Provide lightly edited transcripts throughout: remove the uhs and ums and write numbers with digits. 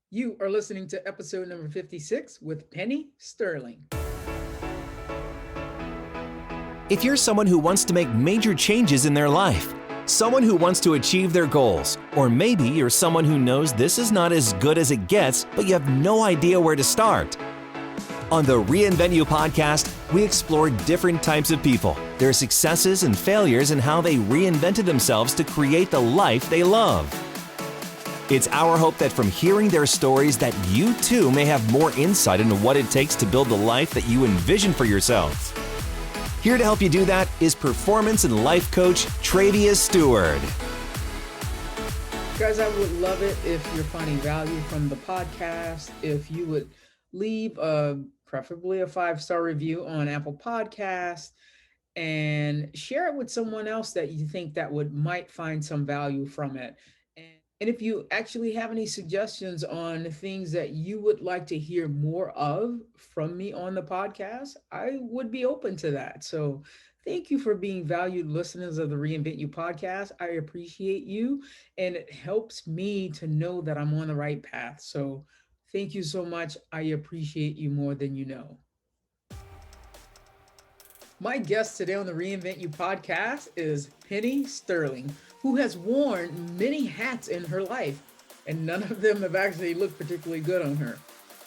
You are listening to episode number 56 with Penny Sterling. If you're someone who wants to make major changes in their life, someone who wants to achieve their goals, or maybe you're someone who knows this is not as good as it gets, but you have no idea where to start. On the Reinvent You podcast, we explore different types of people, their successes and failures, and how they reinvented themselves to create the life they love. It's our hope that from hearing their stories that you too may have more insight into what it takes to build the life that you envision for yourselves. Here to help you do that is performance and life coach Travius Stewart. Guys, I would love it if you're finding value from the podcast, if you would leave preferably a 5-star review on Apple Podcasts and share it with someone else that you think that might find some value from it. And if you actually have any suggestions on things that you would like to hear more of from me on the podcast, I would be open to that. So thank you for being valued listeners of the Reinvent You podcast. I appreciate you, and it helps me to know that I'm on the right path. So thank you so much. I appreciate you more than you know. My guest today on the Reinvent You podcast is Penny Sterling, who has worn many hats in her life, and none of them have actually looked particularly good on her.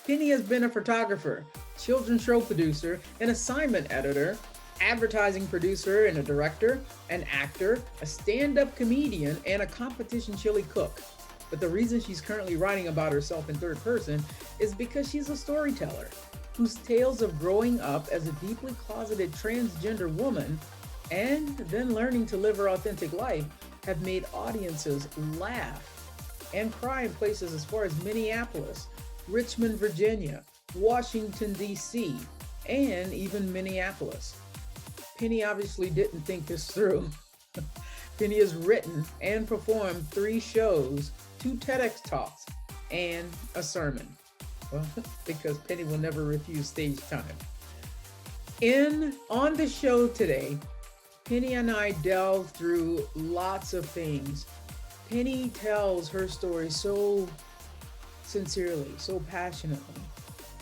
Penny has been a photographer, children's show producer, an assignment editor, advertising producer and a director, an actor, a stand-up comedian, and a competition chili cook. But the reason she's currently writing about herself in third person is because she's a storyteller whose tales of growing up as a deeply closeted transgender woman and then learning to live her authentic life have made audiences laugh and cry in places as far as Minneapolis, Richmond, Virginia, Washington, D.C., and even Minneapolis. Penny obviously didn't think this through. Penny has written and performed 3 shows, 2 TEDx talks, and a sermon. Well, because Penny will never refuse stage time. On the show today, Penny and I delve through lots of things. Penny tells her story so sincerely, so passionately.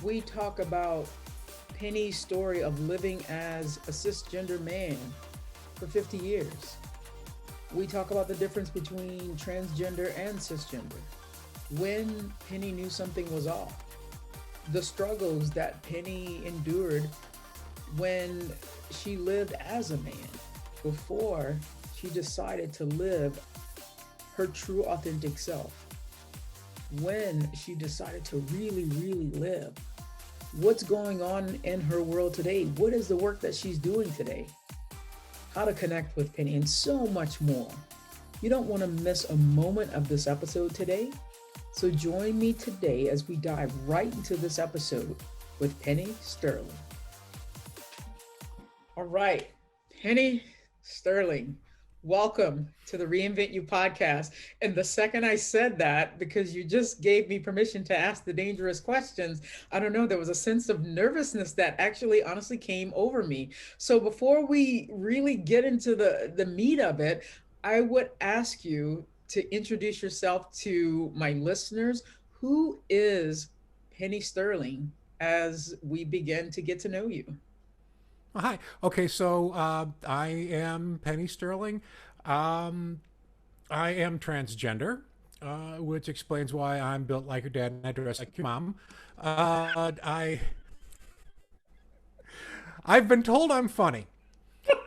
We talk about Penny's story of living as a cisgender man for 50 years. We talk about the difference between transgender and cisgender. When Penny knew something was off. The struggles that Penny endured when she lived as a man before she decided to live her true authentic self. When she decided to really, really live. What's going on in her world today? What is the work that she's doing today? How to connect with Penny and so much more. You don't want to miss a moment of this episode today. So join me today as we dive right into this episode with Penny Sterling. All right, Penny Sterling, welcome to the Reinvent You podcast. And the second I said that, because you just gave me permission to ask the dangerous questions, I don't know, there was a sense of nervousness that actually honestly came over me. So before we really get into the meat of it, I would ask you to introduce yourself to my listeners. Who is Penny Sterling as we begin to get to know you? Hi. Okay, so I am Penny Sterling. I am transgender, which explains why I'm built like your dad and I dress like your mom. I've been told I'm funny.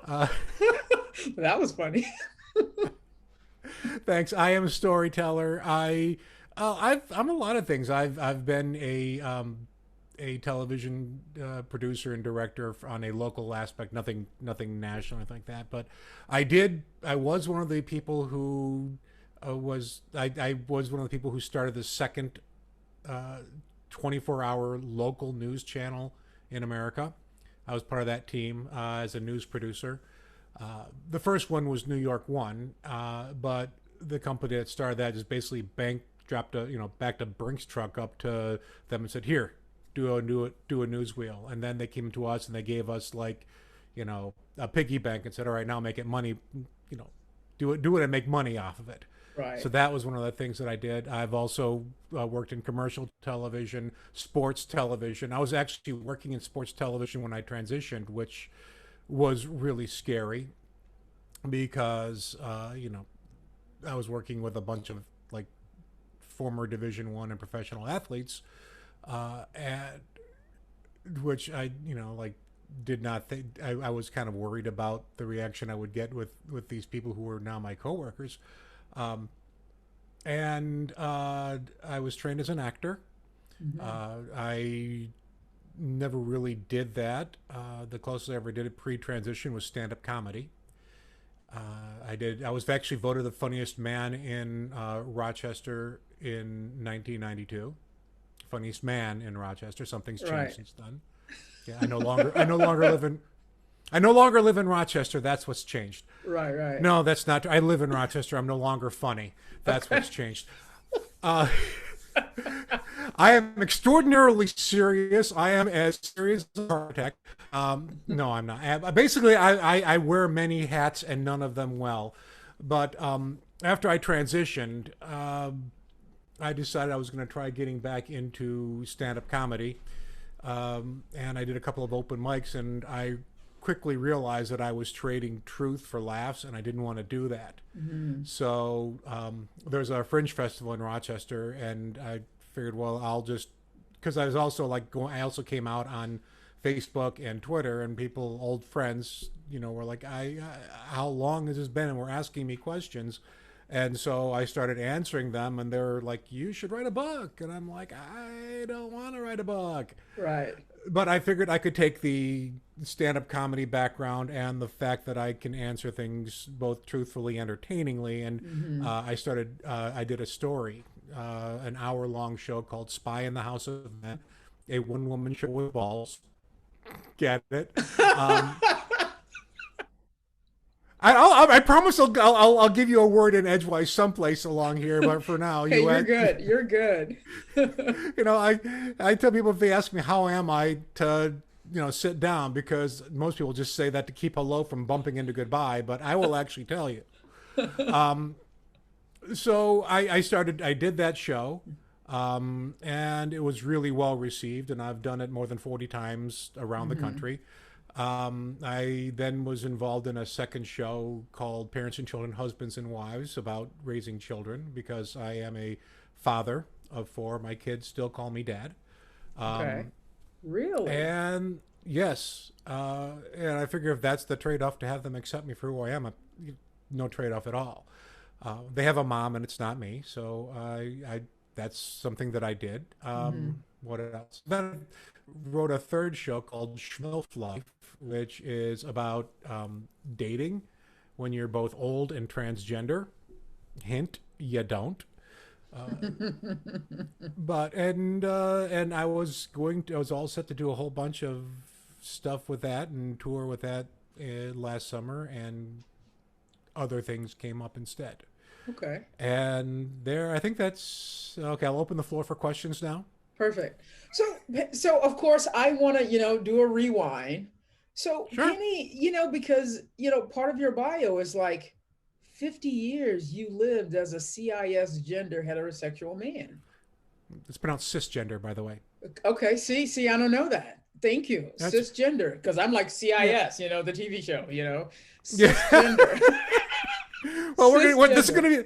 That was funny. Thanks. I am a storyteller. I'm a lot of things. I've been a television producer and director on a local aspect, nothing national or anything like that. But I was one of the people who I was one of the people who started the second 24-hour local news channel in America. I was part of that team as a news producer. The first one was New York One, but the company that started that just basically backed a Brinks truck up to them and said, "Here, do a news wheel." And then they came to us and they gave us a piggy bank and said, "All right, now make it money, do it and make money off of it." Right. So that was one of the things that I did. I've also worked in commercial television, sports television. I was actually working in sports television when I transitioned, which was really scary because, I was working with a bunch of like former Division I and professional athletes, and which I, like did not think I was kind of worried about the reaction I would get with these people who were now my coworkers. Um, and I was trained as an actor. Hmm. I never really did that. The closest I ever did it pre-transition was stand-up comedy. I was actually voted the funniest man in Rochester in 1992. Funniest man in Rochester. Something's changed Right. since then. Yeah, I no longer live in Rochester. That's what's changed. Right. Right. No, that's not. I live in Rochester. I'm no longer funny. That's Okay. what's changed. Uh, I am extraordinarily serious. I am as serious as an architect. No, I'm not. Basically, I wear many hats and none of them well. But after I transitioned, I decided I was going to try getting back into stand-up comedy. And I did a couple of open mics, and I quickly realized that I was trading truth for laughs, and I didn't want to do that. Hmm. So there's a fringe festival in Rochester, and I figured, well, I'll just because I was also like going. I also came out on Facebook and Twitter, and people, old friends, were like, how long has this been?" And were asking me questions. And so I started answering them, and they're like, "You should write a book." And I'm like, "I don't want to write a book." Right. But I figured I could take the stand-up comedy background and the fact that I can answer things both truthfully and entertainingly. And Hmm. I did a story, an hour-long show called Spy in the House of Men, a one-woman show with balls. Get it? Um, I promise I'll give you a word in edgewise someplace along here, but for now, Hey, you're good. You're good. I tell people if they ask me how am I to sit down, because most people just say that to keep hello from bumping into goodbye, but I will actually tell you. So I did that show, and it was really well received, and I've done it more than 40 times around the Hmm. country. I then was involved in a second show called Parents and Children, Husbands and Wives, about raising children, because I am a father of four. My kids still call me dad. Okay. Um, Really? and yes, and I figure if that's the trade off to have them accept me for who I am, no trade off at all. They have a mom and it's not me. So that's something that I did. Hmm. What else? Then I wrote a third show called Schmilf Life, which is about dating when you're both old and transgender. Hint, you don't. Uh, and I was all set to do a whole bunch of stuff with that and tour with that last summer, and other things came up instead. Okay. And there, I think that's okay. I'll open the floor for questions now. Perfect. So, so of course, I want to, do a rewind. So, Sure. Penny, because, part of your bio is like 50 years you lived as a CIS gender heterosexual man. It's pronounced cisgender, by the way. Okay, see, I don't know that. Thank you. That's Cisgender, because I'm like yeah, CIS, the TV show, yeah. cisgender. Well, this is Cisgender.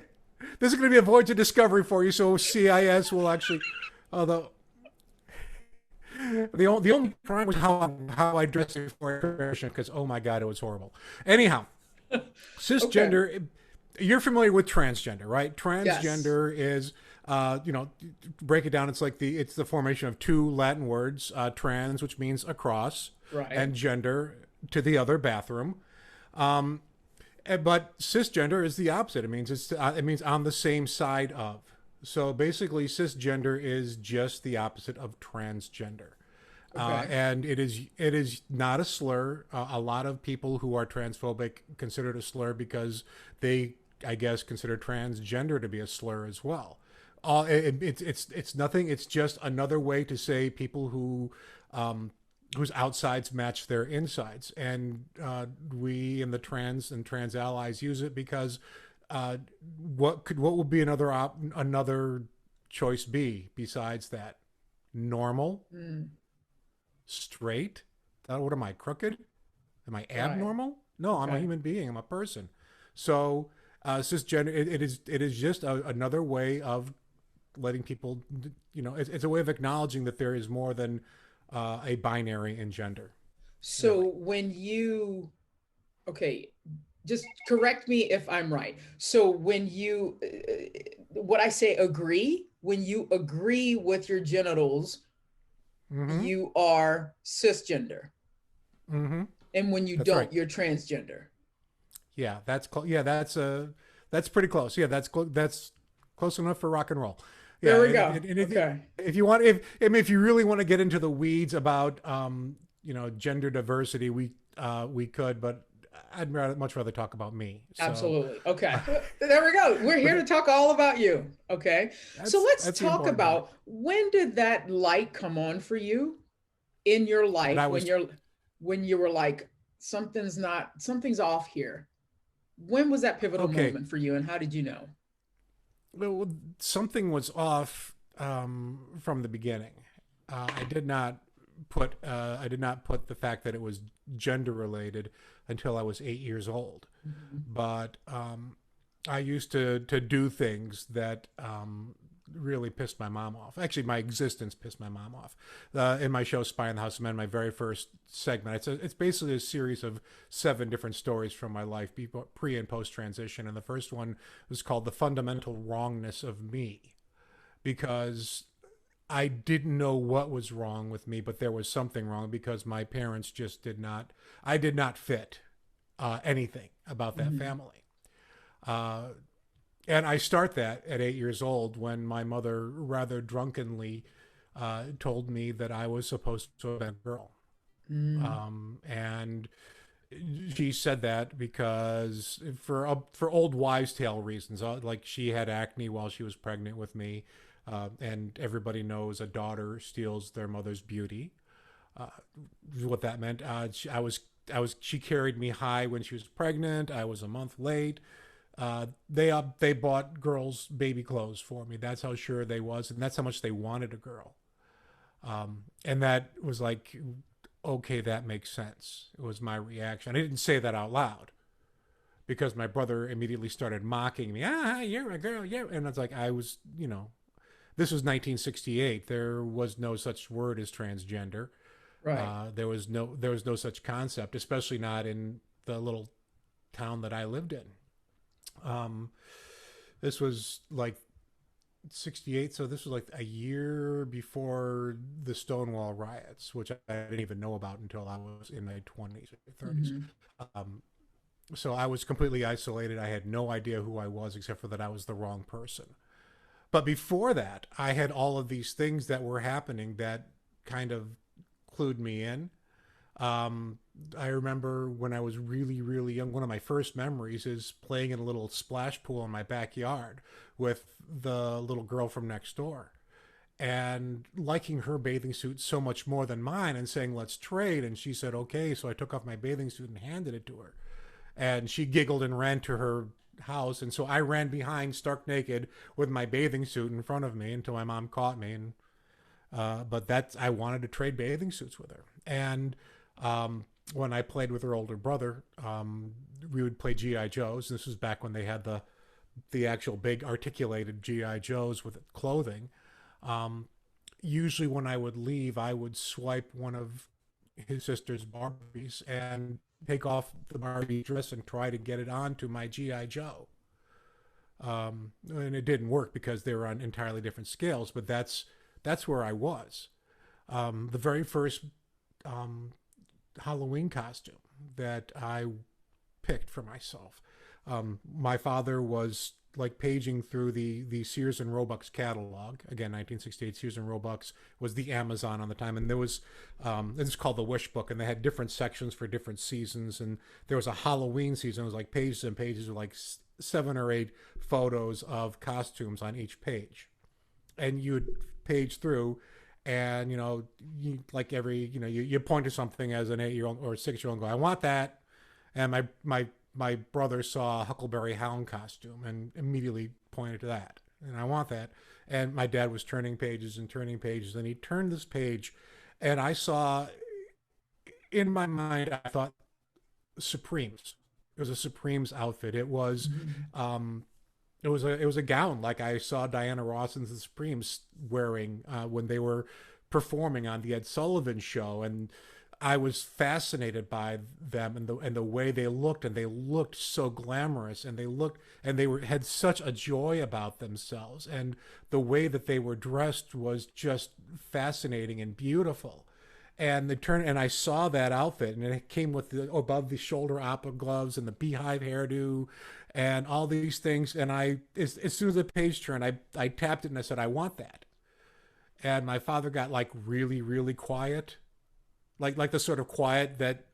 gonna be a voyage of discovery for you. So CIS will actually, although the only problem was how I dressed before conversion, because oh my god, it was horrible. Anyhow, Okay. cisgender. You're familiar with transgender, right? Yes. Transgender is, break it down. It's the formation of two Latin words, trans, which means across, Right. and gender, to the other bathroom. Um, but cisgender is the opposite. It means on the same side of. So basically, cisgender is just the opposite of transgender. Okay. And it is not a slur. A lot of people who are transphobic consider it a slur because they, I guess, consider transgender to be a slur as well. It's nothing. It's just another way to say people whose outsides match their insides, and we in the trans and trans allies use it because uh, what would be another choice be besides that? Normal, Mm, straight. What am I, crooked? Am I right. abnormal? No, I'm a Okay. human being. I'm a person. So cisgender, it is just another way of letting people, it's a way of acknowledging that there is more than a binary in gender, So really. when you, okay, just correct me if I'm right. So when you, what I say agree, when you agree with your genitals, Mm-hmm. you are cisgender. Mm-hmm. And when you That's right. don't, you're transgender. Yeah, that's close. Yeah, that's pretty close. Yeah, that's close enough for rock and roll. There Yeah, we go. and Okay. if you want, if you really want to get into the weeds about gender diversity, we could, but much rather talk about me. So, Absolutely. Okay. uh, There we go. We're but here to talk all about you. Okay. So let's that's the talk important part. about, when did that light come on for you in your That I life, was when you were like, something's off here. When was that pivotal okay. moment for you, and how did you know? Well, something was off from the beginning. I did not put the fact that it was gender related until I was 8 years old. Mhm. But I used to do things that really pissed my mom off. Actually, my existence pissed my mom off. In my show Spy in the House of Men, my very first segment, it's basically a series of 7 different stories from my life, pre and post transition. And the first one was called "The Fundamental Wrongness of Me," because I didn't know what was wrong with me, but there was something wrong because my parents just did not. I did not fit anything about that Mhm. family. Uh, and I start that at 8 years old when my mother rather drunkenly told me that I was supposed to have been a girl. Mm. And she said that because for old wives' tale reasons, like she had acne while she was pregnant with me, and everybody knows a daughter steals their mother's beauty. Uh, what that meant, she carried me high when she was pregnant. I was a month late. They bought girls baby clothes for me. That's how sure they was, and that's how much they wanted a girl. And that was like, okay, that makes sense. It was my reaction. I didn't say that out loud because my brother immediately started mocking me. Ah, you're a girl, yeah. And it's like this was 1968. There was no such word as transgender. Right. There was no such concept, especially not in the little town that I lived in. Um, this was like 68, so this was like a year before the Stonewall riots, which I didn't even know about until I was in my 20s or 30s. Mhm. Um, so I was completely isolated. I had no idea who I was except for that I was the wrong person. But before that, I had all of these things that were happening that kind of clued me in. Um, I remember when I was really, really young, one of my first memories is playing in a little splash pool in my backyard with the little girl from next door and liking her bathing suit so much more than mine and saying, let's trade. And she said, okay. So I took off my bathing suit and handed it to her. And she giggled and ran to her house. And so I ran behind stark naked with my bathing suit in front of me until my mom caught me. And but I wanted to trade bathing suits with her. And when I played with her older brother, we would play GI Joes. This was back when they had the actual big articulated GI Joes with clothing. Um, Usually, when I would leave, I would swipe one of his sister's Barbies and take off the Barbie dress and try to get it onto my GI Joe. And it didn't work because they were on entirely different scales. But that's where I was. The very first um, Halloween costume that I picked for myself. My father was like paging through the Sears and Roebuck's catalog. Again, 1968 Sears and Roebuck's was the Amazon on the time, and there was it's called the Wish Book, and they had different sections for different seasons. And there was a Halloween season. It was like pages and pages with like 7 or 8 photos of costumes on each page, and you'd page through and you like every you point to something as an 8-year-old or a 6-year-old and go, I want that. And my my brother saw a Huckleberry Hound costume and immediately pointed to that, and I want that. And my dad was turning pages and turning pages, and he turned this page, and I saw, in my mind, I thought Supremes. It was a Supremes outfit. It was, it was a gown like I saw Diana Ross and the Supremes wearing when they were performing on the Ed Sullivan Show, and I was fascinated by them and the way they looked, and they looked so glamorous, and they were had such a joy about themselves, and the way that they were dressed was just fascinating and beautiful. And I saw that outfit, and it came with the above the shoulder opera gloves and the beehive hairdo and all these things. And as soon as the page turned, I tapped it and I said, I want that. And my father got like really, really quiet, like the sort of quiet that,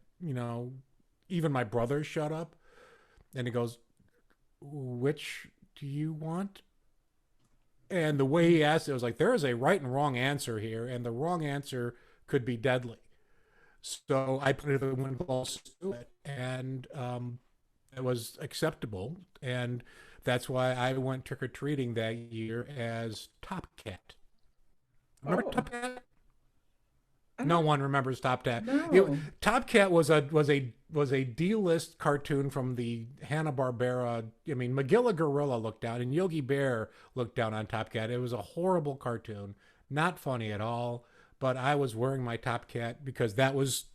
even my brother shut up. And he goes, which do you want? And the way he asked it was like, there is a right and wrong answer here, and the wrong answer could be deadly. So I put it in the closest to it, and it was acceptable. And that's why I went trick-or-treating that year as Top Cat. Remember Top Cat? No one remembers Top Cat. No. Top Cat was a D-list cartoon from the Hanna-Barbera. I mean, Magilla Gorilla looked down, and Yogi Bear looked down on Top Cat. It was a horrible cartoon, not funny at all. But I was wearing my Top Cat because that was,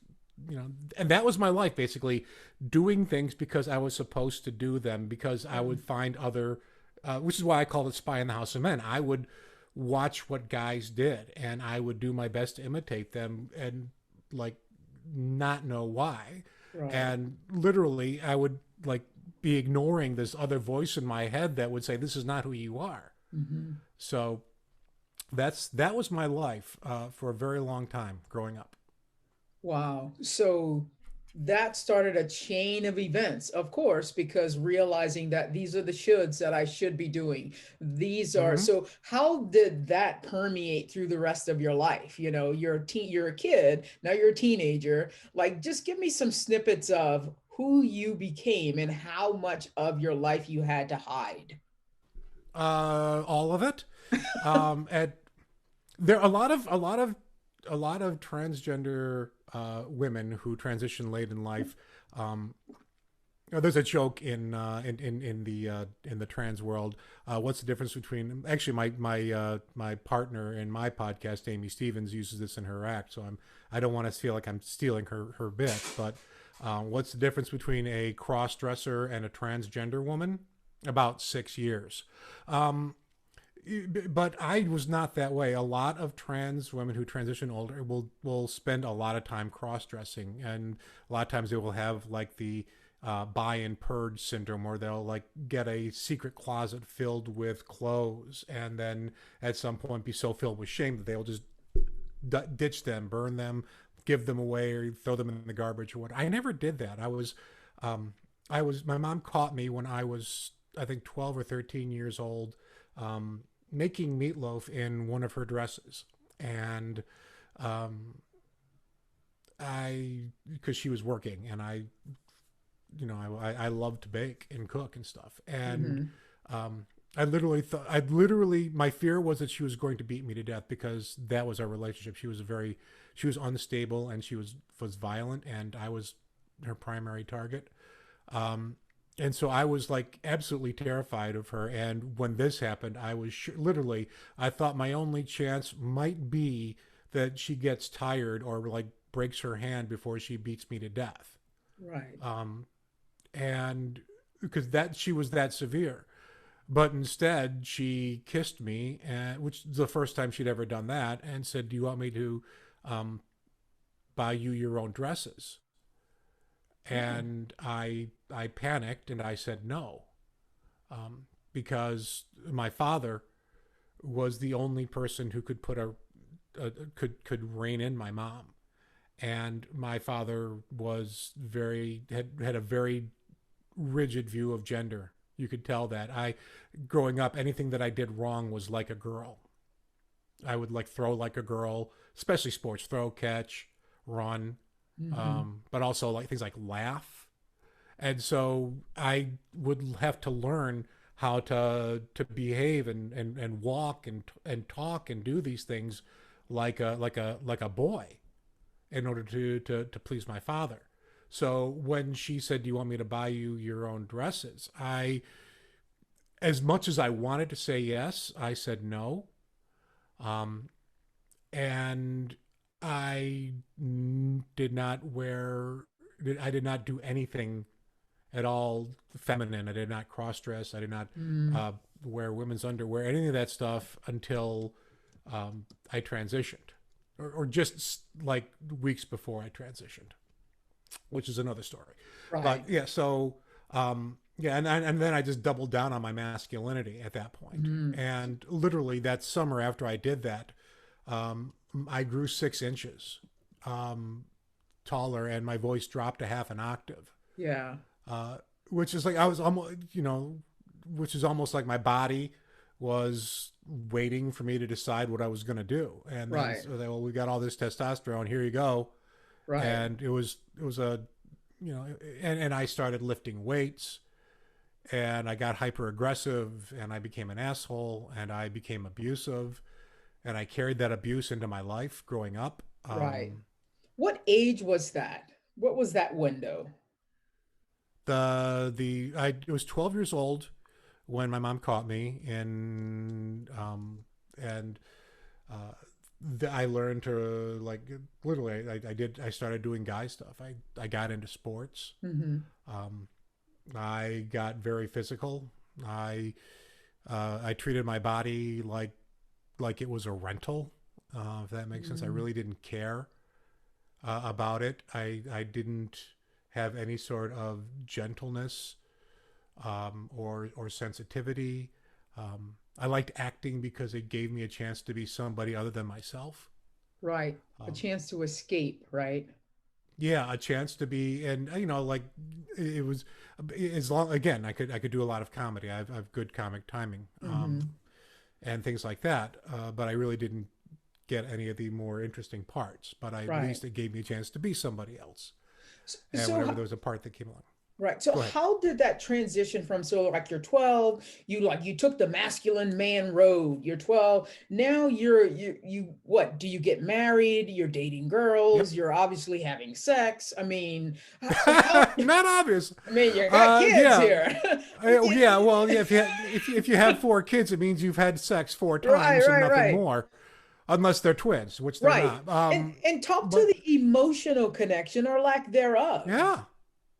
and that was my life, basically, doing things because I was supposed to do them, because I would find other, which is why I called it Spy in the House of Men. I would watch what guys did, and I would do my best to imitate them and, like, not know why. Right. And literally, I would, like, be ignoring this other voice in my head that would say, this is not who you are. Mm-hmm. So that was my life for a very long time growing up. Wow. So that started a chain of events, of course, because realizing that these are the shoulds that I should be doing. These are, so how did that permeate through the rest of your life? You're a kid, now you're a teenager. Like, just give me some snippets of who you became and how much of your life you had to hide. All of it. There are a lot of transgender women who transition late in life. There's a joke in the trans world. What's the difference between? Actually, my partner in my podcast, Amy Stevens, uses this in her act. So I don't want to feel like I'm stealing her bit. But what's the difference between a cross dresser and a transgender woman? About 6 years. But I was not that way. A lot of trans women who transition older will spend a lot of time cross-dressing, and a lot of times they will have like the buy and purge syndrome, where they'll like get a secret closet filled with clothes, and then at some point be so filled with shame that they'll just ditch them, burn them, give them away, or throw them in the garbage or what. I never did that. My mom caught me when I was, I think, 12 or 13 years old, making meatloaf in one of her dresses. And because she was working, and I love to bake and cook and stuff. And I literally my fear was that she was going to beat me to death, because that was our relationship. She was unstable, and she was violent, and I was her primary target. And so I was like absolutely terrified of her. And when this happened, I was literally, I thought my only chance might be that she gets tired or like breaks her hand before she beats me to death. Right. And because she was that severe. But instead, she kissed me, which is the first time she'd ever done that, and said, do you want me to buy you your own dresses? And I panicked, and I said no, because my father was the only person who could could rein in my mom, and my father was had a very rigid view of gender. You could tell that. Growing up, anything that I did wrong was like a girl. I would like throw like a girl, especially sports, throw, catch, run. But also like things like laugh. And so I would have to learn how to behave and walk and talk and do these things like a boy in order to please my father. So when she said, "Do you want me to buy you your own dresses?" As much as I wanted to say yes, I said no. Um, and I did not wear, I did not do anything at all feminine. I did not cross dress. I did not Mm, wear women's underwear, any of that stuff until I transitioned, or just like weeks before I transitioned, which is another story. right. But yeah, so yeah, and then I just doubled down on my masculinity at that point. Mm, And literally that summer after I did that, I grew 6 inches um, taller, and my voice dropped a half an octave, yeah. uh, which is like I was almost, which is almost like my body was waiting for me to decide what I was going to do. And then, Right. so they, well, we got all this testosterone. Here you go. Right. And it was a, and I started lifting weights, and I got hyper aggressive, and I became an asshole, and I became abusive, and I carried that abuse into my life growing up. Right. What age was that? What was that window? I was 12 years old when my mom caught me, and I learned to, like, literally I started doing guy stuff. I got into sports. Mm-hmm. Um, I got very physical. I treated my body like it was a rental, if that makes sense. I Mm, really didn't care about it. I didn't have any sort of gentleness or sensitivity. I liked acting because it gave me a chance to be somebody other than myself. right. A Um, chance to escape, right? yeah, a chance to be, and like it was, as long, again, I could do a lot of comedy. I've good comic timing, Mm-hmm. and things like that. But I really didn't get any of the more interesting parts. But at Right. least it gave me a chance to be somebody else. So, And so whenever ho- there was a part that came along, right. So go ahead. how did that transition from, so like you're 12, you took the masculine man road. You're 12. Now you what? Do you get married? You're dating girls. Yep. You're obviously having sex. I mean, how Not obvious. I mean, you got kids Yeah. here. Yeah. Well, yeah. If you have 4 kids, it means you've had sex four Right, times and right, nothing right. more, unless they're twins, which they're Right. not. And talk to But the emotional connection or lack thereof. yeah.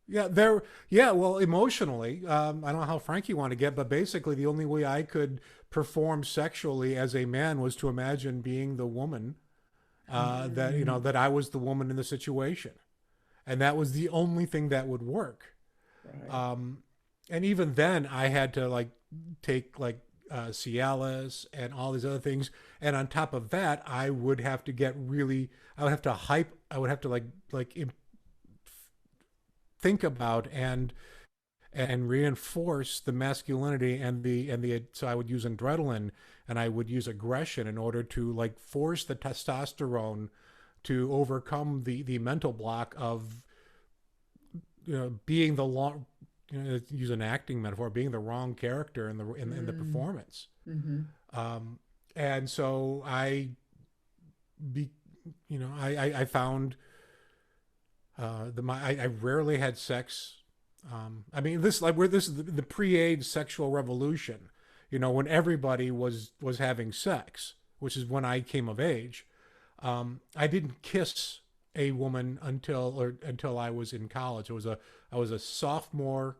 Yeah, there. Yeah, well, emotionally, I don't know how frank you want to get, but basically, the only way I could perform sexually as a man was to imagine being the woman, that Mm, that I was the woman in the situation, and that was the only thing that would work. right. Um, and even then, I had to, like, take, like, Cialis and all these other things, and on top of that, I would have to get really, I would have to hype, I would have to think about and reinforce the masculinity and the so I would use adrenaline, and I would use aggression in order to, like, force the testosterone to overcome the mental block of, being the long, use an acting metaphor, being the wrong character in the Mm, performance. mm-hmm. um and so be I found I rarely had sex. I mean, this is the pre-AIDS sexual revolution. When everybody was having sex, which is when I came of age. I didn't kiss a woman until I was in college. I was a sophomore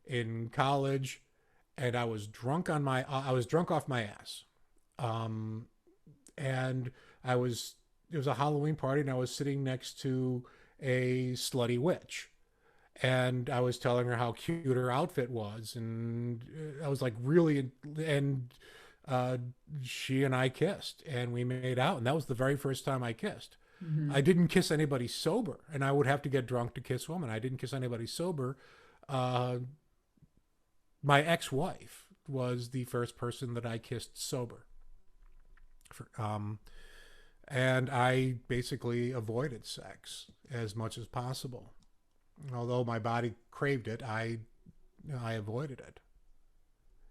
in college, and I was drunk off my ass. Um, and I was it was a Halloween party, and I was sitting next to a slutty witch, and I was telling her how cute her outfit was, and I was like, really, and uh, she and I kissed, and we made out, and that was the very first time I kissed. Mm-hmm. I didn't kiss anybody sober, and I would have to get drunk to kiss women. I didn't kiss anybody sober. Uh, my ex-wife was the first person that I kissed sober. For, and I basically avoided sex as much as possible. Although my body craved it, I avoided it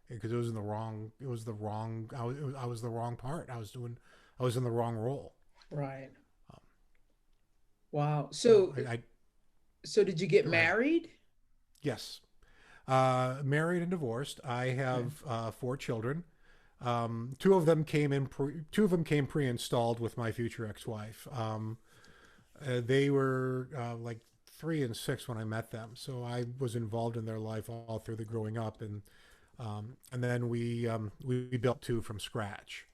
because it was in the wrong. It was the wrong. I was the wrong part. I was in the wrong role. Right. Wow. So So did you get go ahead. married? Yes, married and divorced. I Okay. have 4 children. Two of them came in. Two of them came pre-installed with my future ex-wife. They were like 3 and 6 when I met them, so I was involved in their life all through the growing up, and then we built 2 from scratch,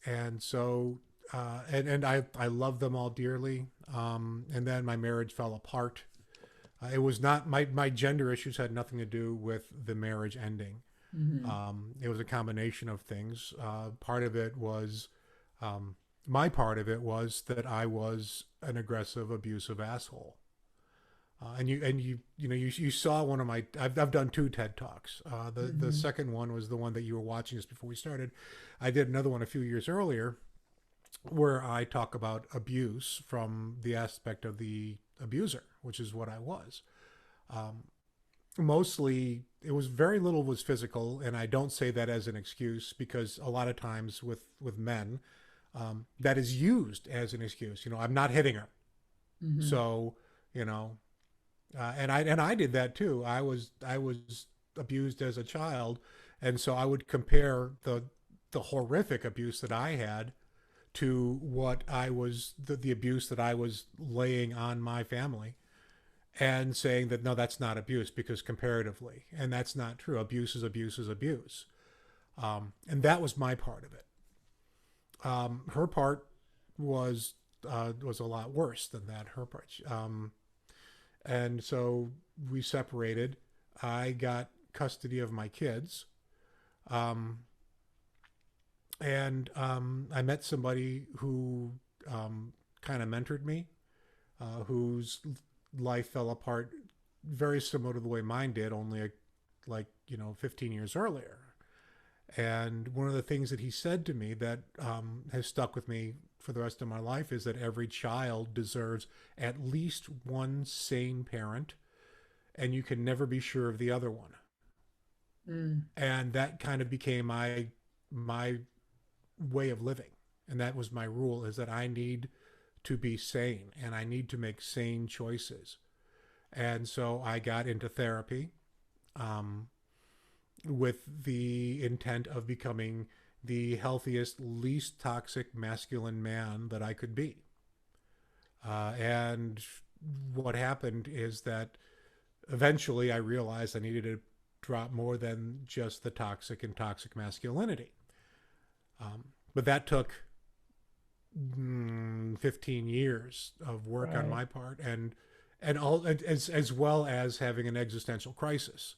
and so and I love them all dearly. And then my marriage fell apart. It was not my gender issues had nothing to do with the marriage ending. Hmm. It was a combination of things. Part of it was my part of it was that I was an aggressive, abusive asshole. You saw one of my I've done 2 TED talks. The Hmm. second one was the one that you were watching just before we started. I did another one a few years earlier where I talk about abuse from the aspect of the abuser, which is what I was. Um, Mostly, it was very little was physical, and I don't say that as an excuse because a lot of times with men, that is used as an excuse. I'm not hitting her, Hmm. so you know, and I did that too. I was abused as a child, and so I would compare the horrific abuse that I had to what I was the abuse that I was laying on my family, and saying that no, that's not abuse because comparatively, and that's not true. Abuse is abuse is abuse, and that was my part of it. Her part was a lot worse than that. Her part, and so we separated. I got custody of my kids, um, and I met somebody who kind of mentored me, whose life fell apart very similar to the way mine did, only like 15 years earlier. And one of the things that he said to me that has stuck with me for the rest of my life is that every child deserves at least one sane parent, and you can never be sure of the other one. Mm. And that kind of became my way of living, and that was my rule: is that I need to be sane and I need to make sane choices. And so I got into therapy, um, with the intent of becoming the healthiest, least toxic masculine man that I could be. And what happened is that eventually I realized I needed to drop more than just the toxic and toxic masculinity. But that took 15 years of work on Right. my part, and all as well as having an existential crisis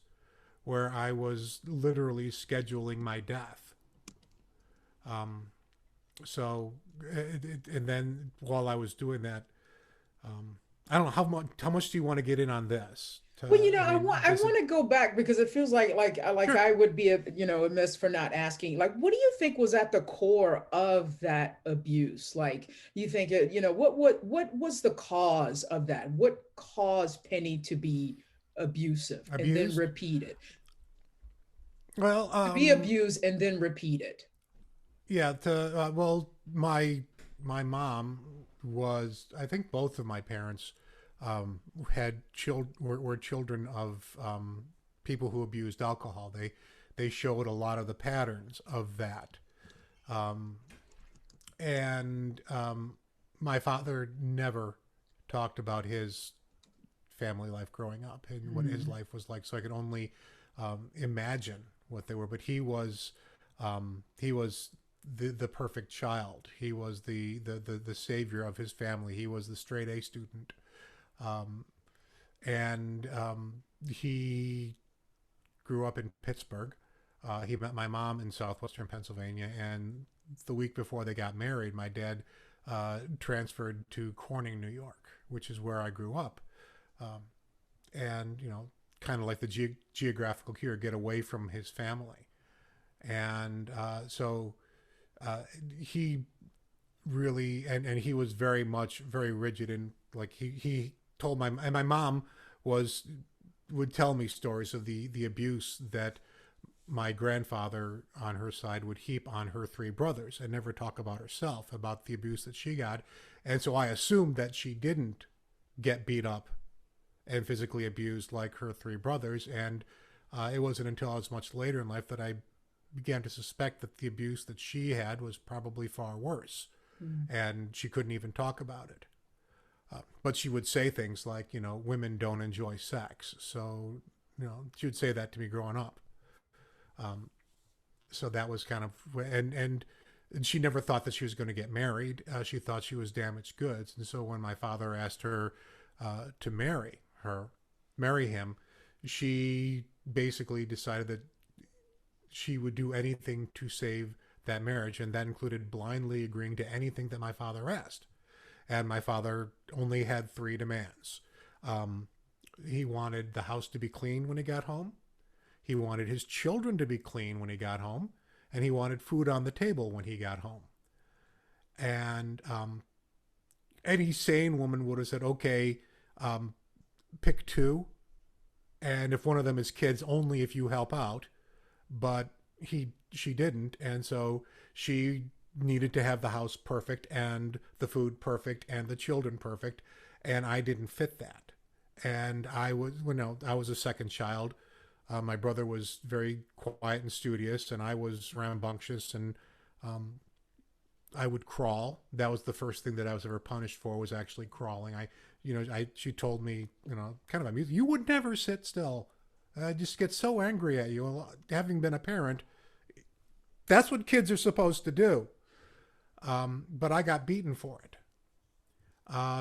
where I was literally scheduling my death. Um, so, and then while I was doing that, I don't know how much do you want to get in on this? Well, I mean, I does it? want to go back because it feels like Sure. I would be amiss for not asking. Like, what do you think was at the core of that abuse? Like, you think what was the cause of that? What caused Penny to be abusive and then Abused? repeat it? Well, To be abused and then repeat it. yeah. Well, my mom was. I think both of my parents had were children of people who abused alcohol. They showed a lot of the patterns of that. Um, and my father never talked about his family life growing up and what his Mm. life was like. So I could only imagine what they were. But he was the perfect child. He was the savior of his family. He was the straight A student, um, and he grew up in Pittsburgh. He met my mom in southwestern Pennsylvania, and the week before they got married, my dad transferred to Corning, New York, which is where I grew up. Um, and kind of like the geographical cure, get away from his family. And so uh, he really and he was very much very rigid, and like he told my mom was would tell me stories of the abuse that my grandfather on her side would heap on her three brothers and never talk about herself, about the abuse that she got. And so I assumed that she didn't get beat up and physically abused like her three brothers. And it wasn't until I was much later in life that I began to suspect that the abuse that she had was probably far worse. And she couldn't even talk about it. But she would say things like, women don't enjoy sex. So, she would say that to me growing up. So that was kind of, and she never thought that she was going to get married. She thought she was damaged goods. And so when my father asked her to marry him, she basically decided that she would do anything to save that marriage. And that included blindly agreeing to anything that my father asked. And my father only had three demands. He wanted the house to be clean when he got home. He wanted his children to be clean when he got home, and he wanted food on the table when he got home. And any sane woman would have said, okay, pick two, and if one of them is kids, only if you help out. But she didn't, and so she needed to have the house perfect and the food perfect and the children perfect, and I didn't fit that. And I was a second child. My brother was very quiet and studious, and I was rambunctious, and I would crawl. That was the first thing that I was ever punished for, was actually crawling. She told me, kind of amused, you would never sit still. I just get so angry at you. Having been a parent, that's what kids are supposed to do. But I got beaten for it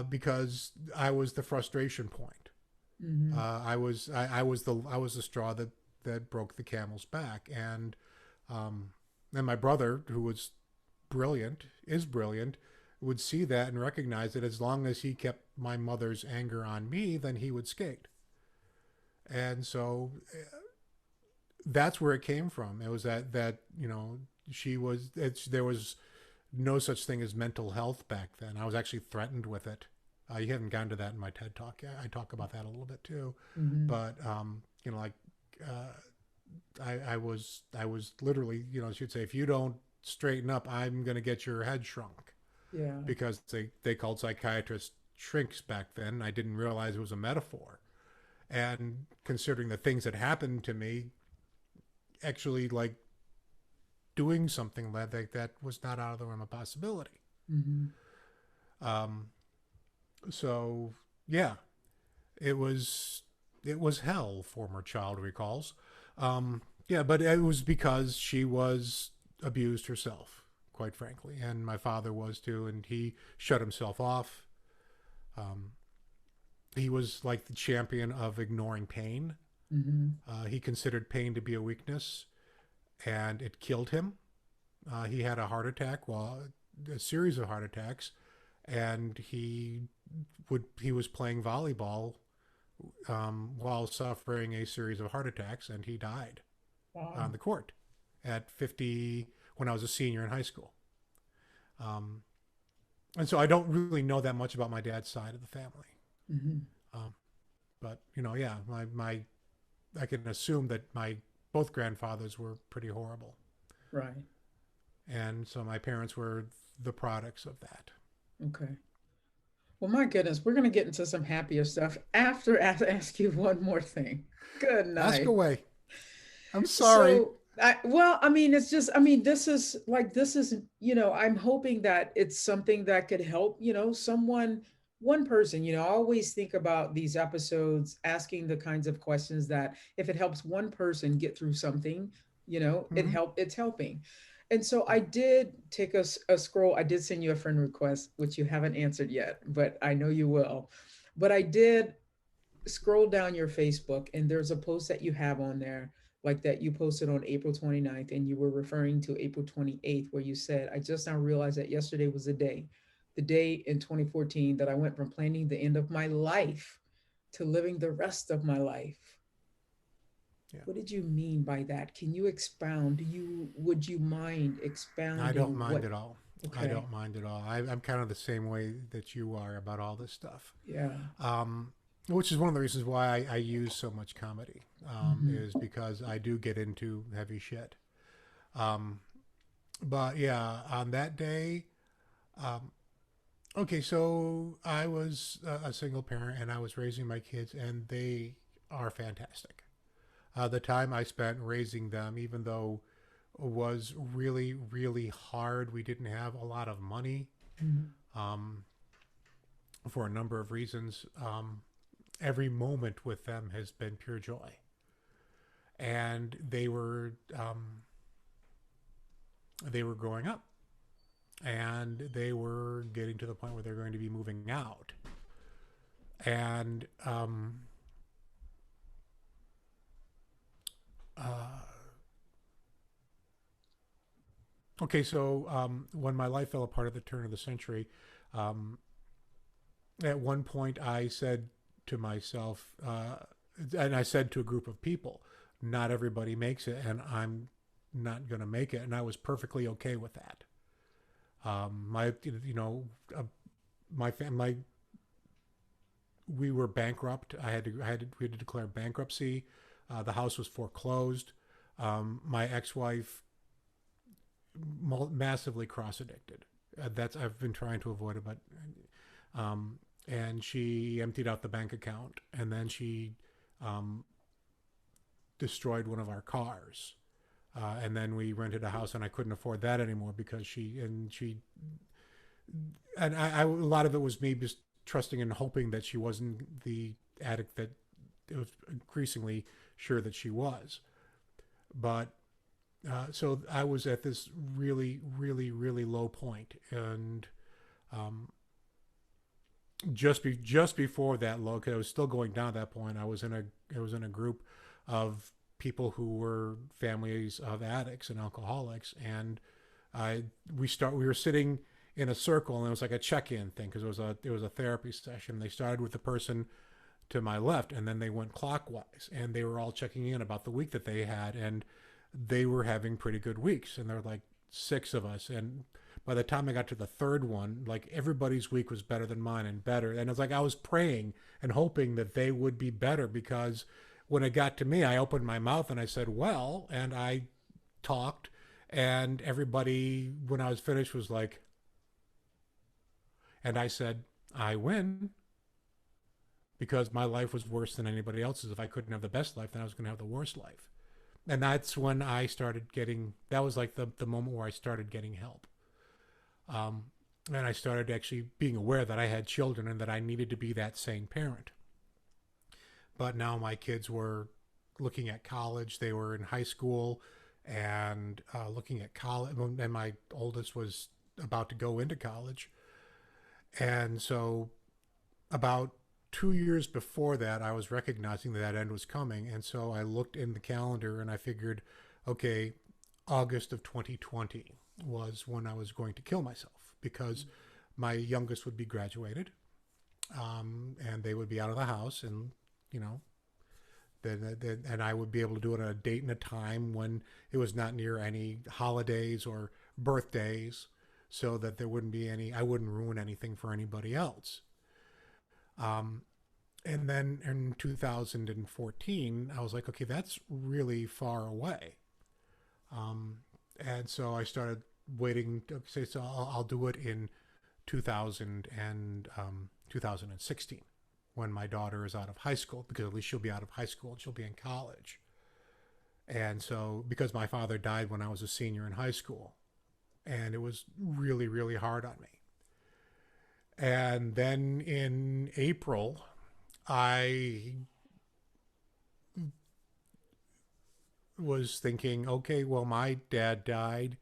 because I was the frustration point. Mm-hmm. I was the straw that broke the camel's back, and my brother, who was is brilliant, would see that and recognize that as long as he kept my mother's anger on me, then he would skate. And so that's where it came from. It was that there was no such thing as mental health back then. I was actually threatened with it. You haven't gotten to that in my TED Talk. I talk about that a little bit too. Mm-hmm. But, I was literally, she'd say, if you don't straighten up, I'm going to get your head shrunk. Yeah. Because they called psychiatrists shrinks back then. I didn't realize it was a metaphor. And considering the things that happened to me, actually doing something like that was not out of the realm of possibility. Mm-hmm. So yeah, it was hell, former child recalls. But it was because she was abused herself, quite frankly. And my father was too, and he shut himself off. He was like the champion of ignoring pain. Mm-hmm. He considered pain to be a weakness, and it killed him. He had a heart attack, a series of heart attacks, and he was playing volleyball while suffering a series of heart attacks, and he died on the court at 50 when I was a senior in high school. And so I don't really know that much about my dad's side of the family. Mm-hmm. But I can assume that my both grandfathers were pretty horrible. Right. And so my parents were the products of that. Okay. Well, my goodness, we're going to get into some happier stuff after I ask you one more thing. Good night. Ask away. I'm sorry. So, this is, I'm hoping that it's something that could help, one person. I always think about these episodes asking the kinds of questions that if it helps one person get through something, mm-hmm. It's helping. And so I did take a scroll. I did send you a friend request, which you haven't answered yet, but I know you will. But I did scroll down your Facebook, and there's a post that you have on there, like that you posted on April 29th, and you were referring to April 28th, where you said, I just now realized that yesterday was the day in 2014 that I went from planning the end of my life to living the rest of my life. Yeah. What did you mean by that? Can you expound? Would you mind expounding? I don't mind at all. I Okay. don't mind at all. I'm kind of the same way that you are about all this stuff. Yeah. Which is one of the reasons why I use so much comedy, Hmm. is because I do get into heavy shit. Um, but yeah, on that day, um, okay, so I was a single parent and I was raising my kids, and they are fantastic. The time I spent raising them, even though it was really, really hard, we didn't have a lot of money Hmm. um, for a number of reasons. Every moment with them has been pure joy. And they were growing up, and they were getting to the point where they're going to be moving out. And uh, okay, so when my life fell apart at the turn of the century, um, at one point I said to myself, and I said to a group of people, not everybody makes it, and I'm not going to make it. And I was perfectly okay with that. My, you know, my family, we were bankrupt. We had to declare bankruptcy. The house was foreclosed. My ex-wife, massively cross addicted. That's I've been trying to avoid it, but and she emptied out the bank account, and then she um, destroyed one of our cars. And then we rented a house, and I couldn't afford that anymore because a lot of it was me just trusting and hoping that she wasn't the addict that it was increasingly sure that she was. But so I was at this really, really, really low point, and um, just before that low, because I was still going down at that point, I was in a group of people who were families of addicts and alcoholics, and we were sitting in a circle, and it was like a check-in thing because it was a therapy session. They started with the person to my left, and then they went clockwise, and they were all checking in about the week that they had, and they were having pretty good weeks, and there were like six of us, and by the time I got to the third one, like everybody's week was better than mine and better, and it's like I was praying and hoping that they would be better, because when it got to me, I opened my mouth and I said, well, and I talked, and everybody, when I was finished, was like, and I said, I win, because my life was worse than anybody else's. If I couldn't have the best life, then I was going to have the worst life. And that's when I started getting, that was like the moment where I started getting help. Um, and I started actually being aware that I had children and that I needed to be that sane parent. But now my kids were looking at college. They were in high school and looking at college. And my oldest was about to go into college. And so about 2 years before that, I was recognizing that that end was coming. And so I looked in the calendar and I figured, okay, August of 2020 was when I was going to kill myself, because my youngest would be graduated, and they would be out of the house, and you know, and I would be able to do it at a date and a time when it was not near any holidays or birthdays, so that there wouldn't be any, I wouldn't ruin anything for anybody else. Um, and then in 2014, I was like, okay, that's really far away. Um, and so I started waiting to say, so I'll do it in 2000 and 2016, when my daughter is out of high school, because at least she'll be out of high school and she'll be in college. And so, because my father died when I was a senior in high school, and it was really, really hard on me. And then in April, I was thinking, okay, well, my dad died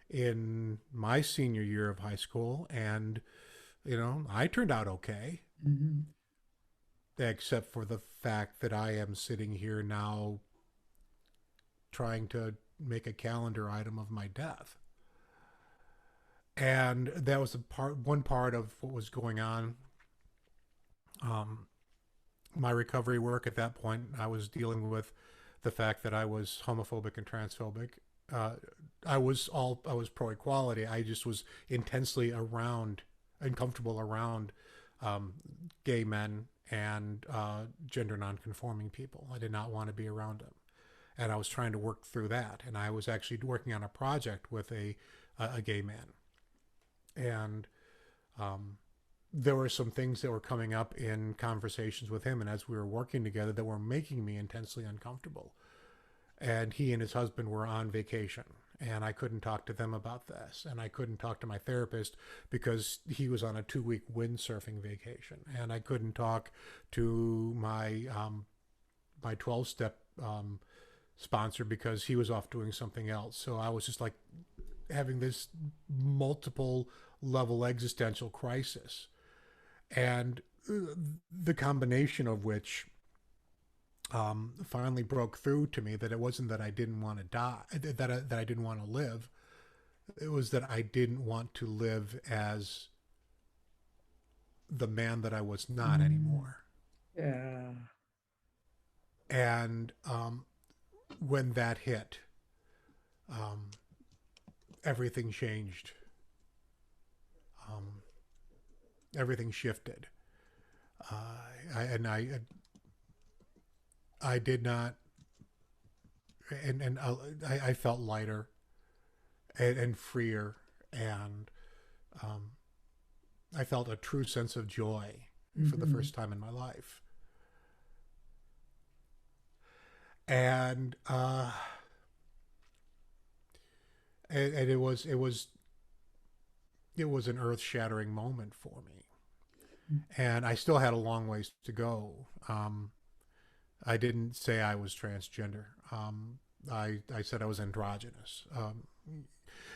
in my senior year of high school, and, you know, I turned out okay, Hmm. except for the fact that I am sitting here now trying to make a calendar item of my death. And that was one part of what was going on. Um, my recovery work at that point, I was dealing with the fact that I was homophobic and transphobic, uh, I was pro equality. I just was intensely uncomfortable around gay men and gender nonconforming people. I did not want to be around them, and I was trying to work through that. And I was actually working on a project with a gay man, and there were some things that were coming up in conversations with him, and as we were working together, that were making me intensely uncomfortable. And he and his husband were on vacation, and I couldn't talk to them about this, and I couldn't talk to my therapist because he was on a 2-week windsurfing vacation, and I couldn't talk to my 12-step sponsor because he was off doing something else. So I was just like having this multiple level existential crisis, and the combination of which finally broke through to me that it wasn't that I didn't want to die, that I didn't want to live. It was that I didn't want to live as the man that I was not anymore. Yeah. And when that hit, everything changed. Everything shifted. I did not, and I felt lighter and freer, and I felt a true sense of joy for the first time in my life. And it was an earth-shattering moment for me, and I still had a long ways to go. I didn't say I was transgender. I said I was androgynous.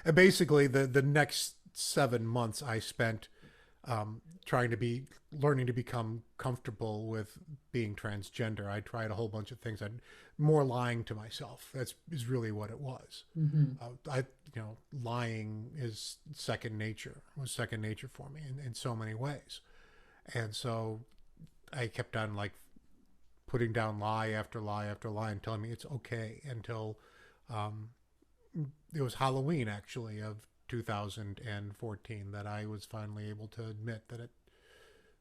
And basically, the next 7 months I spent learning to become comfortable with being transgender. I tried a whole bunch of things. More lying to myself. Is really what it was. Lying is second nature. It was second nature for me in so many ways. And so I kept on like putting down lie after lie after lie and telling me it's okay until it was Halloween actually of 2014 that I was finally able to admit that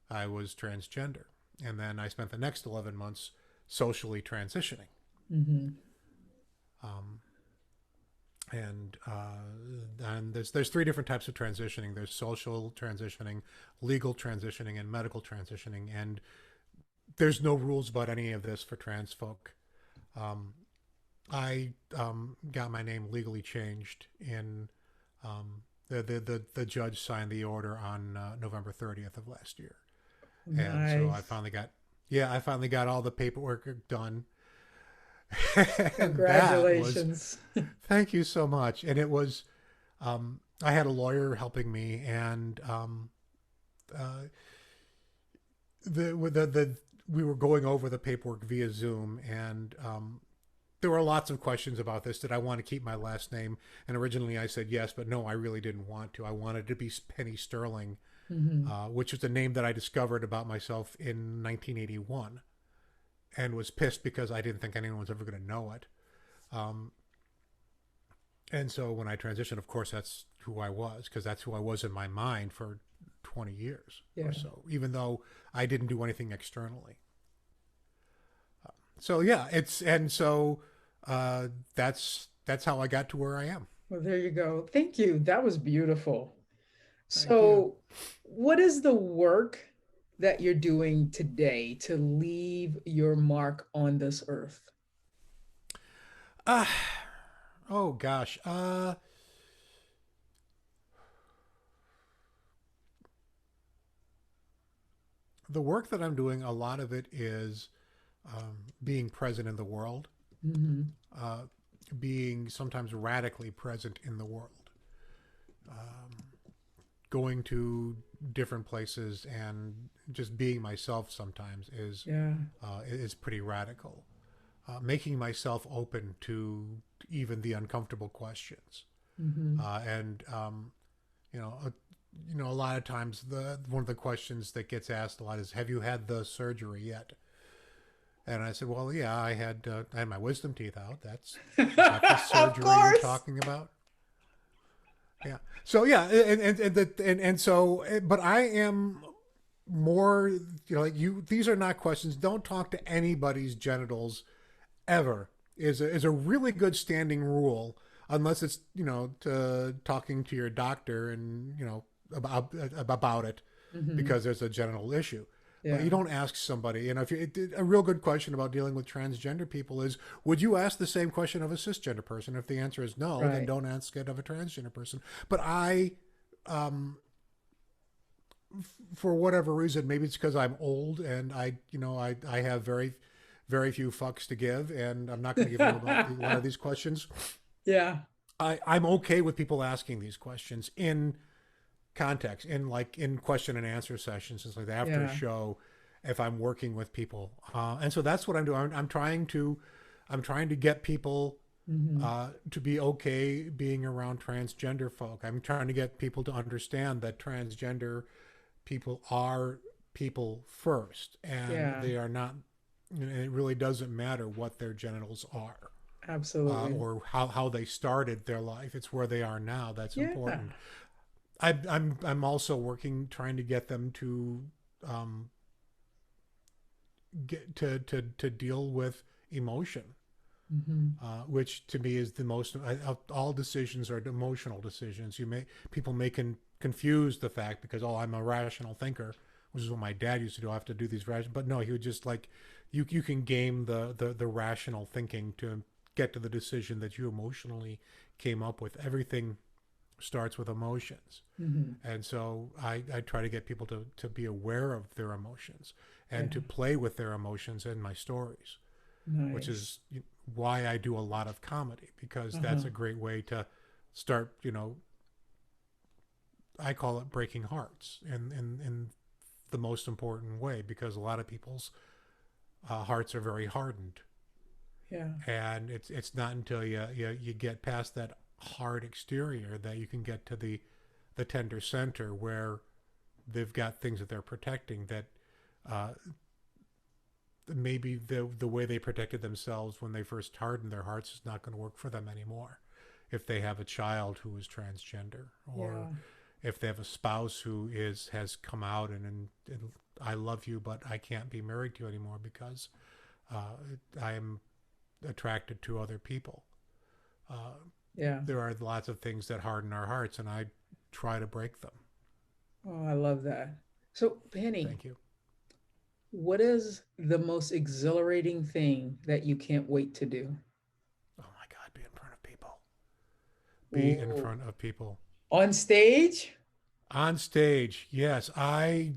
I was transgender. And then I spent the next 11 months socially transitioning. And there's 3 different types of transitioning. There's social transitioning, legal transitioning, and medical transitioning. And there's no rules about any of this for trans folk. I got my name legally changed in the judge signed the order on November 30th of last year. Nice. And so I finally got all the paperwork done. Congratulations. Thank you so much. And it was I had a lawyer helping me, and we were going over the paperwork via Zoom, and there were lots of questions about this. Did I want to keep my last name? And originally I said yes, but no, I really didn't want to. I wanted to be Penny Sterling, which was a name that I discovered about myself in 1981, and was pissed because I didn't think anyone was ever going to know it. And so when I transitioned, of course, that's who I was, because that's who I was in my mind for 20 years or so, even though I didn't do anything externally. That's how I got to where I am. Well, there you go. Thank you. That was beautiful. Thank So, you. what is the work that you're doing today to leave your mark on this earth? Oh gosh. The work that I'm doing, a lot of it is being present in the world, being sometimes radically present in the world, going to different places and just being myself sometimes is pretty radical. Making myself open to even the uncomfortable questions, and a lot of times one of the questions that gets asked a lot is, "Have you had the surgery yet?" And I said, well, yeah, I had my wisdom teeth out. Is that the Of surgery you're course. talking about? Yeah. So yeah, and so, but I am more, like you. These are not questions. Don't talk to anybody's genitals ever. Is a really good standing rule, unless it's talking to your doctor and about it Hmm. because there's a genital issue. But you Yeah. don't ask somebody. And if a real good question about dealing with transgender people is, would you ask the same question of a cisgender person? If the answer is no, then Right. don't ask it of a transgender person. But um, for whatever reason, maybe it's because I'm old and I have very few fucks to give, and I'm not going to give them about a lot of these questions. Yeah. I'm okay with people asking these questions in context, in question and answer sessions, and like after a Yeah. show, if I'm working with people, and so that's what I'm doing. I'm trying to get people Hmm. to be okay being around transgender folk. I'm trying to get people to understand that transgender people are people first, and Yeah. they are not. It really doesn't matter what their genitals are. Absolutely. Or how they started their life. It's where they are now that's Yeah. important. I'm also working trying to get them to um, get to deal with emotion, Hmm. which to me is the most. All decisions are emotional decisions. People may confuse the fact because, oh, I'm a rational thinker, which is what my dad used to do. I have to do these rational, but no, he would just like you can game the rational thinking to get to the decision that you emotionally came up with. Everything starts with emotions. Hmm. And so I try to get people to be aware of their emotions and to Yeah. play with their emotions in my stories, which Nice. is why I do a lot of comedy, because Uh-huh. that's a great way to start, I call it breaking hearts in the most important way, because a lot of people's hearts are very hardened. Yeah. And it's not until you get past that hard exterior that you can get to the tender center where they've got things that they're protecting that uh, maybe the way they protected themselves when they first hardened their hearts is not going to work for them anymore. If they have a child who is transgender, or Yeah. if they have a spouse who has come out and I love you, but I can't be married to you anymore because I am attracted to other people. Uh, Yeah. there are lots of things that harden our hearts, and I try to break them. Oh, I love that. So, Penny, Thank you. what is the most exhilarating thing that you can't wait to do? Oh my God, be in front of people. Be in Ooh. front of people. On stage? On stage, yes. I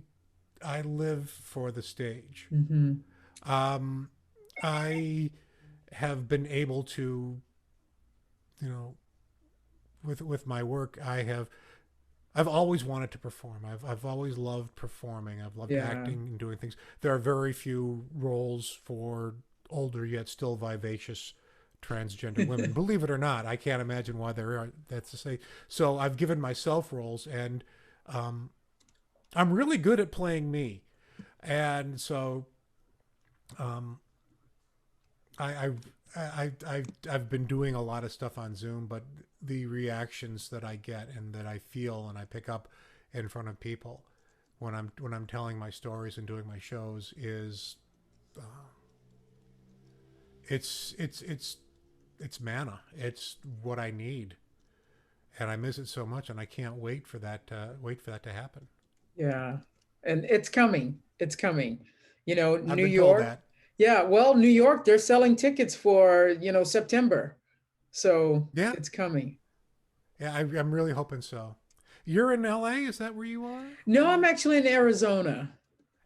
live for the stage. Mm-hmm. Um, I have been able to, you know, with my work, I've always wanted to perform. I've always loved performing. I've loved Yeah. acting and doing things. There are very few roles for older yet still vivacious transgender women. Believe it or not, I can't imagine why there are. That's to say. So I've given myself roles, and um, I'm really good at playing me. And so um, I, I've been doing a lot of stuff on Zoom, but the reactions that I get and that I feel and I pick up in front of people when I'm telling my stories and doing my shows is uh, it's it's it's it's manna. It's what I need, and I miss it so much, and I can't wait for that to happen. Yeah. And it's coming. It's coming. I've New been told York. that. Yeah, well, New York, they're selling tickets for, September. So Yeah, it's coming. yeah. I'm really hoping so. You're in LA. Is that where you are? No, I'm actually in Arizona.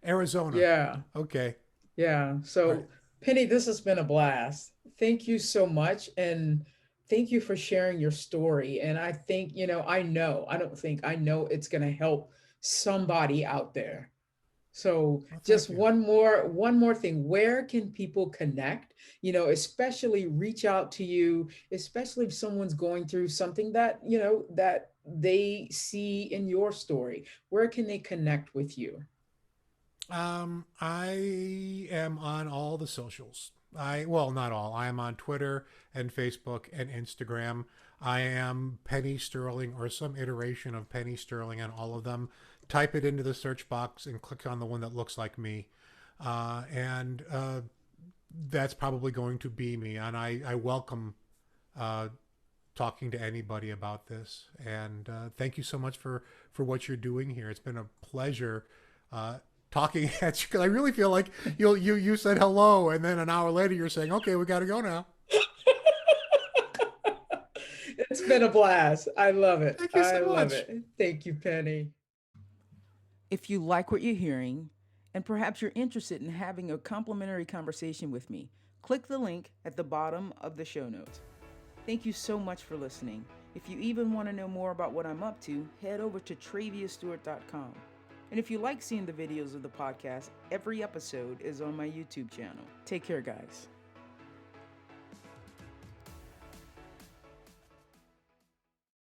Arizona. Yeah. Okay. Yeah. All right. So, Penny, this has been a blast. Thank you so much. And thank you for sharing your story. And I think, I don't think, I know it's going to help somebody out there. So Well, just thank you. one more thing. Where can people connect? Especially reach out to you, especially if someone's going through something that, that they see in your story. Where can they connect with you? I am on all the socials. Well, not all. I am on Twitter and Facebook and Instagram. I am Penny Sterling or some iteration of Penny Sterling on all of them. Type it into the search box and click on the one that looks like me. And that's probably going to be me. And I welcome talking to anybody about this. And thank you so much for what you're doing here. It's been a pleasure talking at you, because I really feel like you said hello, and then an hour later you're saying, okay, we got to go now. It's been a blast. I love it. Thank you so I love much. it. Thank you, Penny. If you like what you're hearing, and perhaps you're interested in having a complimentary conversation with me, click the link at the bottom of the show notes. Thank you so much for listening. If you even want to know more about what I'm up to, head over to traviastewart.com. And if you like seeing the videos of the podcast, every episode is on my YouTube channel. Take care, guys.